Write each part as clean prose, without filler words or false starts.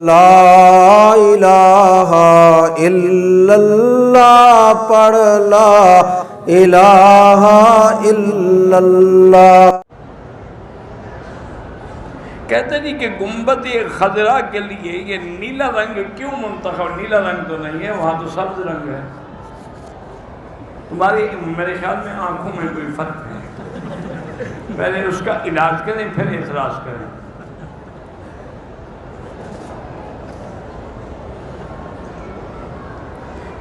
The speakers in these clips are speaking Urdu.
لا الہ الا اللہ پڑھ لا الہ الا اللہ۔ کہتے جی کہ گنبد خضرا کے لیے یہ نیلا رنگ کیوں منتخب؟ نیلا رنگ تو نہیں ہے، وہاں تو سبز رنگ ہے۔ تمہاری میرے خیال میں آنکھوں میں کوئی فرق ہے، پہلے اس کا علاج کریں پھر اعتراض کریں۔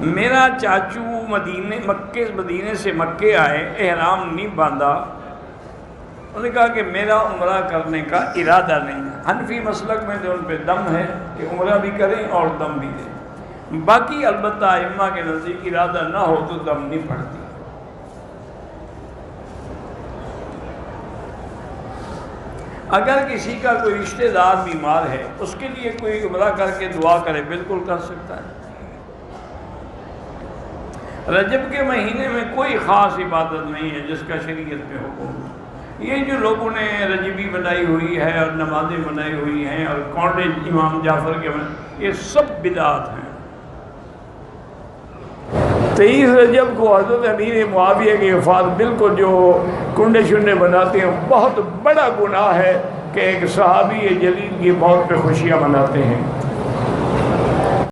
میرا چاچو مدینے سے مکے آئے، احرام نہیں باندھا، انہوں نے کہا کہ میرا عمرہ کرنے کا ارادہ نہیں ہے۔ حنفی مسلک میں تو ان پہ دم ہے کہ عمرہ بھی کریں اور دم بھی دیں، باقی البتہ ائمہ کے نزدیک ارادہ نہ ہو تو دم نہیں پڑتی۔ اگر کسی کا کوئی رشتہ دار بیمار ہے، اس کے لیے کوئی عمرہ کر کے دعا کرے، بالکل کر سکتا ہے۔ رجب کے مہینے میں کوئی خاص عبادت نہیں ہے جس کا شریعت میں حکم۔ یہ جو لوگوں نے رجبی بنائی ہوئی ہے اور نمازیں بنائی ہوئی ہیں اور کالج امام جعفر کے یہ سب بدعات ہیں۔ 23 رجب کو حضرت امیر معاویہ کی وفات بالکل جو کنڈے شنڈے بناتے ہیں، بہت بڑا گناہ ہے کہ ایک صحابی جلیل کی موت پہ خوشیاں مناتے ہیں۔